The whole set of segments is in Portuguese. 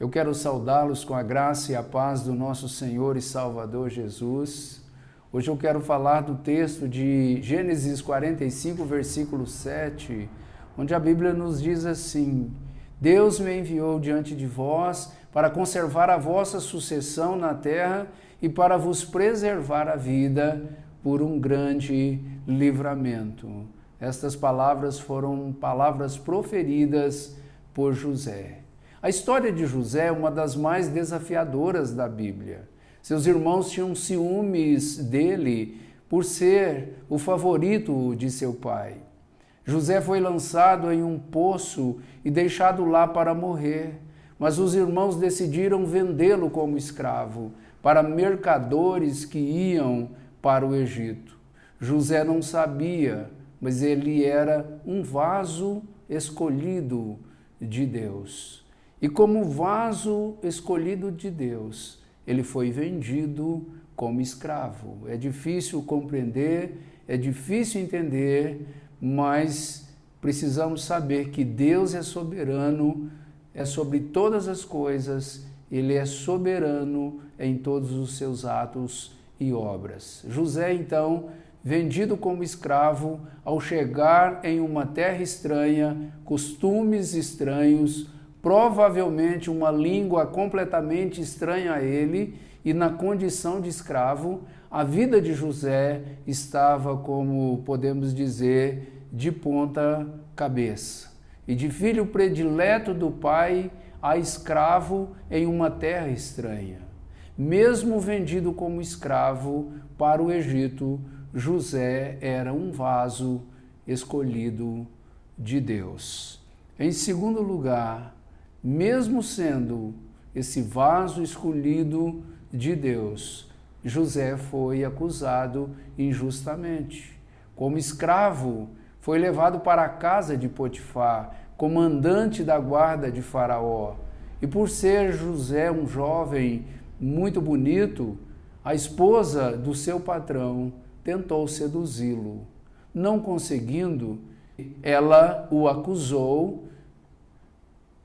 Eu quero saudá-los com a graça e a paz do nosso Senhor e Salvador Jesus. Hoje eu quero falar do texto de Gênesis 45, versículo 7, onde a Bíblia nos diz assim: Deus me enviou diante de vós para conservar a vossa sucessão na terra e para vos preservar a vida por um grande livramento. Estas palavras foram palavras proferidas por José. A história de José é uma das mais desafiadoras da Bíblia. Seus irmãos tinham ciúmes dele por ser o favorito de seu pai. José foi lançado em um poço e deixado lá para morrer, mas os irmãos decidiram vendê-lo como escravo para mercadores que iam para o Egito. José não sabia, mas ele era um vaso escolhido de Deus. E como vaso escolhido de Deus, ele foi vendido como escravo. É difícil compreender, é difícil entender, mas precisamos saber que Deus é soberano, é sobre todas as coisas, Ele é soberano em todos os seus atos e obras. José, então, vendido como escravo, ao chegar em uma terra estranha, costumes estranhos, provavelmente uma língua completamente estranha a ele, e na condição de escravo, a vida de José estava, como podemos dizer, de ponta cabeça. E de filho predileto do pai a escravo em uma terra estranha. Mesmo vendido como escravo para o Egito, José era um vaso escolhido de Deus. Em segundo lugar, mesmo sendo esse vaso escolhido de Deus, José foi acusado injustamente. Como escravo, foi levado para a casa de Potifar, comandante da guarda de Faraó. E por ser José um jovem muito bonito, a esposa do seu patrão tentou seduzi-lo. Não conseguindo, ela o acusou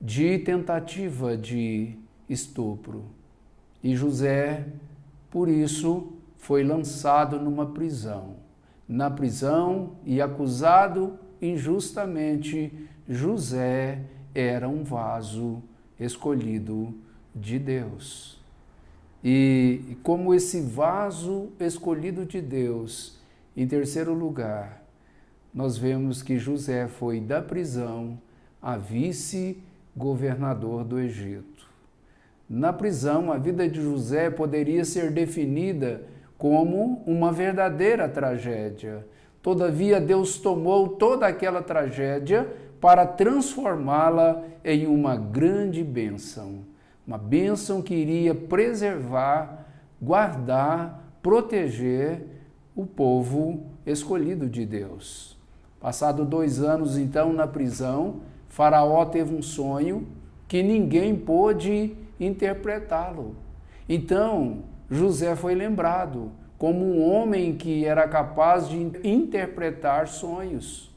de tentativa de estupro. E José, por isso, foi lançado numa prisão. Na prisão e acusado injustamente, José era um vaso escolhido de Deus. E como esse vaso escolhido de Deus, em terceiro lugar, nós vemos que José foi da prisão a vice-governador do Egito. Na prisão, a vida de José poderia ser definida como uma verdadeira tragédia. Todavia, Deus tomou toda aquela tragédia para transformá-la em uma grande bênção. Uma bênção que iria preservar, guardar, proteger o povo escolhido de Deus. Passado 2 anos, então, na prisão, Faraó teve um sonho que ninguém pôde interpretá-lo. Então, José foi lembrado como um homem que era capaz de interpretar sonhos.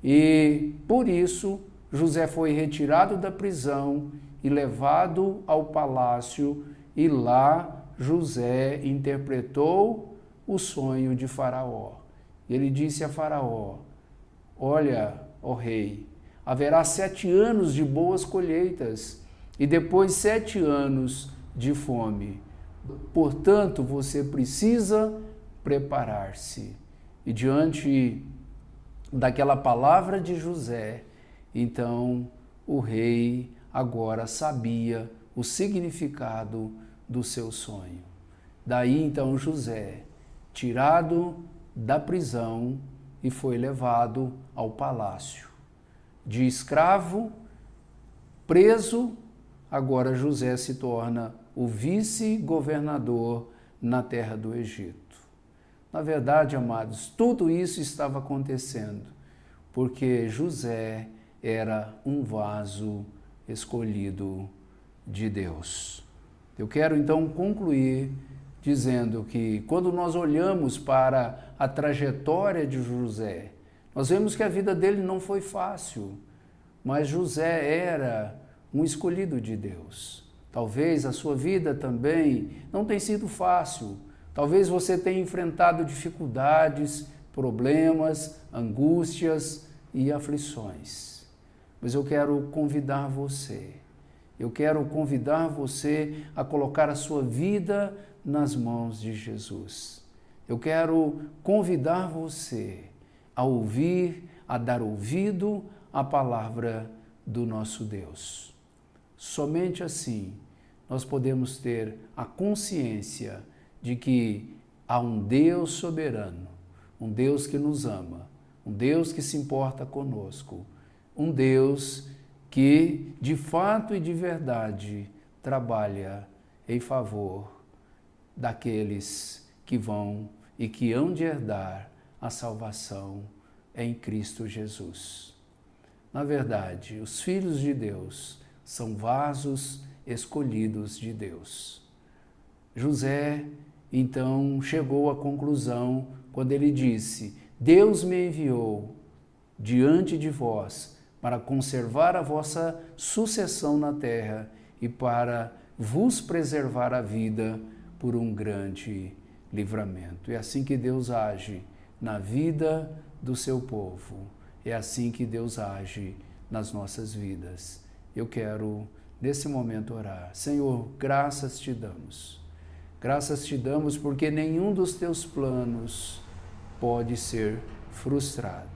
E, por isso, José foi retirado da prisão e levado ao palácio, e lá José interpretou o sonho de Faraó. Ele disse a Faraó: Olha, ó rei, haverá 7 anos de boas colheitas e depois 7 anos de fome. Portanto, você precisa preparar-se. E diante daquela palavra de José, então o rei agora sabia o significado do seu sonho. Daí então José, tirado da prisão, e foi levado ao palácio. De escravo, preso, agora José se torna o vice-governador na terra do Egito. Na verdade, amados, tudo isso estava acontecendo porque José era um vaso escolhido de Deus. Eu quero então concluir dizendo que quando nós olhamos para a trajetória de José, nós vemos que a vida dele não foi fácil, mas José era um escolhido de Deus. Talvez a sua vida também não tenha sido fácil. Talvez você tenha enfrentado dificuldades, problemas, angústias e aflições. Mas eu quero convidar você. Eu quero convidar você a colocar a sua vida nas mãos de Jesus. Eu quero convidar você a ouvir, a dar ouvido à palavra do nosso Deus. Somente assim nós podemos ter a consciência de que há um Deus soberano, um Deus que nos ama, um Deus que se importa conosco, um Deus que de fato e de verdade trabalha em favor daqueles que vão e que hão de herdar a salvação em Cristo Jesus. Na verdade, os filhos de Deus são vasos escolhidos de Deus. José, então, chegou à conclusão quando ele disse: Deus me enviou diante de vós para conservar a vossa sucessão na terra e para vos preservar a vida por um grande livramento. É assim que Deus age na vida do seu povo. É assim que Deus age nas nossas vidas. Eu quero, nesse momento, orar. Senhor, graças te damos. Graças te damos porque nenhum dos teus planos pode ser frustrado.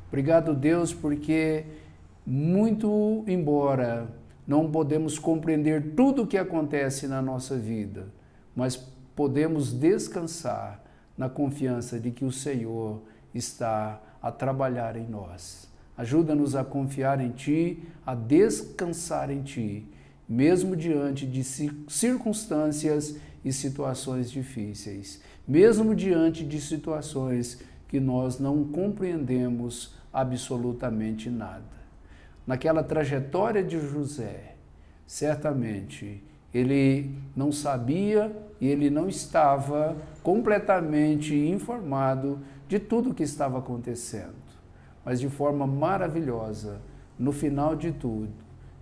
Obrigado, Deus, porque muito embora não podemos compreender tudo o que acontece na nossa vida, mas podemos descansar na confiança de que o Senhor está a trabalhar em nós. Ajuda-nos a confiar em Ti, a descansar em Ti, mesmo diante de circunstâncias e situações difíceis, mesmo diante de situações que nós não compreendemos absolutamente nada. Naquela trajetória de José, certamente ele não sabia e ele não estava completamente informado de tudo o que estava acontecendo. Mas de forma maravilhosa, no final de tudo,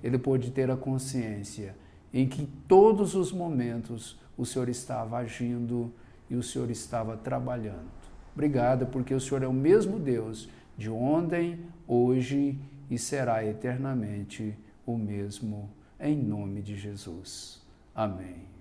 ele pôde ter a consciência em que todos os momentos o Senhor estava agindo e o Senhor estava trabalhando. Obrigado, porque o Senhor é o mesmo Deus de ontem, hoje e será eternamente o mesmo, em nome de Jesus. Amém.